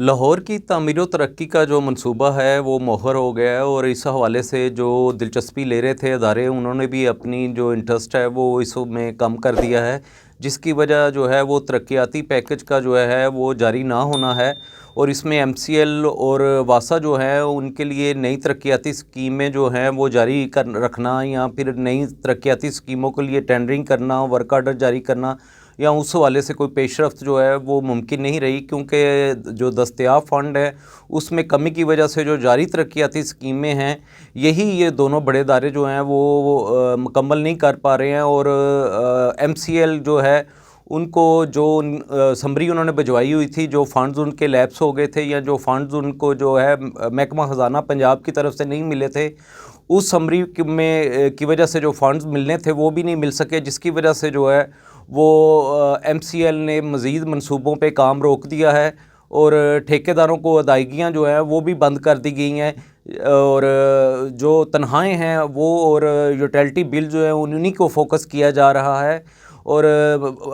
लाहौर की तामीर व तरक्की का जो मंसूबा है वो मोहर हो गया है और इस हवाले से जो दिलचस्पी ले रहे थे अदारे, उन्होंने भी अपनी जो इंटरेस्ट है वो इसमें कम कर दिया है, जिसकी वजह जो है वो तरक्याती पैकेज का जो है वो जारी ना होना है। और इसमें MCL और वासा जो है उनके लिए नई तरक्याती स्कीमें जो हैं वो जारी कर रखना, या फिर नई तरक्याती स्कीमों के लिए टेंडरिंग करना, वर्क आर्डर जारी करना, या उस हवाले से कोई पेशरफ्त जो है वो मुमकिन नहीं रही, क्योंकि जो दस्तयाब फ़ंड है उसमें कमी की वजह से जो जारी तरक्याती स्कीमें हैं ये दोनों बड़े इदारे जो हैं वो मुकम्मल नहीं कर पा रहे हैं। और MCL जो है उनको जो समरी उन्होंने भिजवाई हुई थी, जो फ़ंड्स उनके लैप्स हो गए थे या जो फ़ंड्स उनको जो है महकमा ख़जाना पंजाब की तरफ से नहीं मिले थे, उस समरी में की वजह से जो फ़ंड्स मिलने थे वो भी नहीं मिल सके, जिसकी वजह से जो है वो MCL ने मज़ीद मंसूबों पे काम रोक दिया है और ठेकेदारों को अदायगियाँ जो हैं वो भी बंद कर दी गई हैं। और जो तनख्वाहें हैं वो और यूटिलिटी बिल जो है उन्हीं को फोकस किया जा रहा है। और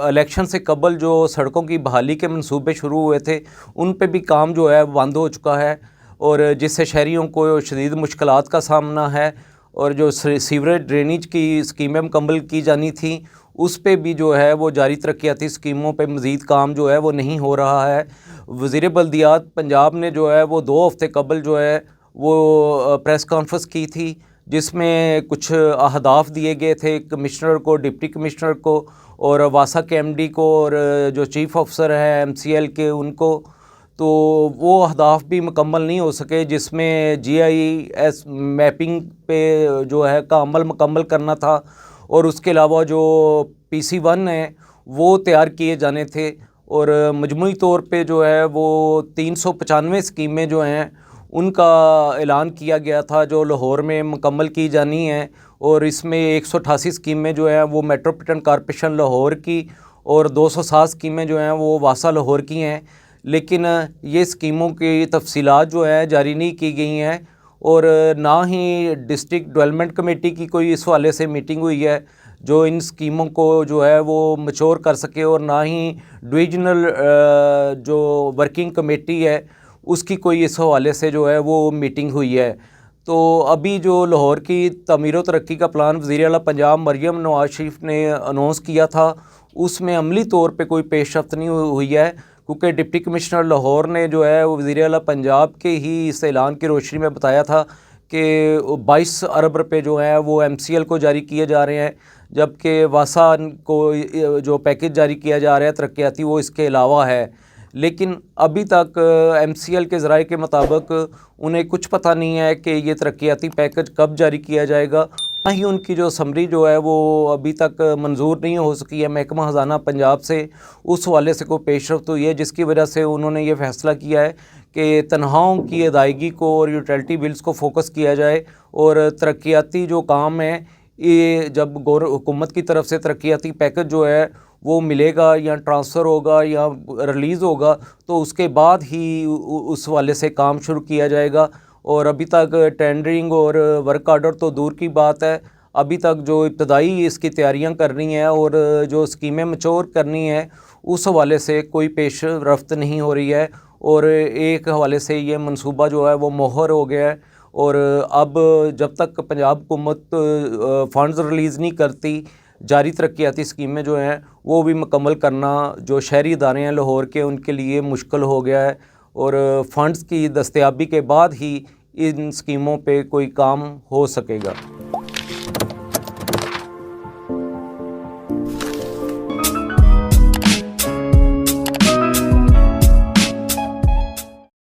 इलेक्शन से कबल जो सड़कों की बहाली के मंसूबे शुरू हुए थे उन पे भी काम जो है बंद हो चुका है, और जिससे शहरियों को शदीद मुश्किलात का सामना है। और जो सीवरेज ड्रेनेज की स्कीमें मुकम्मल की जानी थी उस पे भी जो है वो जारी तरक्याती स्कीमों पे मज़ीद काम जो है वो नहीं हो रहा है। वज़ीर बल्दियात पंजाब ने जो है वो 2 हफ़्ते कबल जो है वो प्रेस कॉन्फ्रेंस की थी, जिसमें कुछ अहदाफ दिए गए थे कमिश्नर को, डिप्टी कमिश्नर को और वासा के MD को और जो चीफ़ अफसर है MCL के उनको। तो वो अहदाफ भी मुकम्मल नहीं हो सके, जिसमें GIS मैपिंग पे जो है का अमल मुकम्मल करना था, और उसके अलावा जो PC1 है वो तैयार किए जाने थे। और मजमूई तौर पे जो है वो 395 स्कीमें जो हैं उनका ऐलान किया गया था जो लाहौर में मुकम्मल की जानी है। और इसमें 188 स्कीमें जो हैं वो मेट्रोपॉलिटन कॉरपोरेशन लाहौर की और 207 स्कीमें जो हैं वो वासा लाहौर की हैं, लेकिन ये स्कीमों की तफसीलात जो है जारी नहीं की गई हैं। और ना ही डिस्ट्रिक्ट डेवलपमेंट कमेटी की कोई इस हवाले से मीटिंग हुई है जो इन स्कीमों को जो है वो मैच्योर कर सके, और ना ही डिवीजनल जो वर्किंग कमेटी है उसकी कोई इस हवाले से जो है वो मीटिंग हुई है। तो अभी जो लाहौर की तामीर व तरक्की का प्लान वज़ीर आला पंजाब मरियम नवाज शरीफ ने अनाउंस किया था, उसमें अमली तौर पे कोई पेशरफ्त नहीं हुई है, क्योंकि डिप्टी कमिश्नर लाहौर ने जो है वज़ीर आला पंजाब के ही इस ऐलान की रोशनी में बताया था कि 22 अरब रुपये जो है वो MCL को जारी किए जा रहे हैं, जबकि वासा को जो पैकेज जारी किया जा रहा है तरक्याती वो इसके अलावा है। लेकिन अभी तक MCL के ज़राए के मुताबिक उन्हें कुछ पता नहीं है कि ये तरक्याती पैकेज कब जारी किया जाएगा, ना ही उनकी जो समरी जो है वो अभी तक मंजूर नहीं हो सकी है महकमा ख़जाना पंजाब से, उस हवाले से कोई पेशरफ्त हुई है, जिसकी वजह से उन्होंने ये फ़ैसला किया है कि तनख्वाहों की अदायगी को और यूटिलिटी बिल्स को फोकस किया जाए। और तरक्याती जो काम है ये जब हुकूमत की तरफ से तरक्याती पैकेज जो है वो मिलेगा या ट्रांसफ़र होगा या रिलीज़ होगा तो उसके बाद ही उस वाले से काम शुरू किया जाएगा। और अभी तक टेंडरिंग और वर्क आर्डर तो दूर की बात है, अभी तक जो इब्तदाई इसकी तैयारियां करनी है और जो स्कीमें मैच्योर करनी है उस हवाले से कोई पेश रफ्त नहीं हो रही है। और एक हवाले से ये मंसूबा जो है वो मोहर हो गया है, और अब जब तक पंजाब हुकूमत फ़ंड्स रिलीज़ नहीं करती, जारी तरक्याती स्कीमें जो हैं वो भी मुकम्मल करना जो शहरी इदारे हैं लाहौर के उनके लिए मुश्किल हो गया है। और फ़ंड्स की दस्तयाबी के बाद ही इन स्कीमों पे कोई काम हो सकेगा।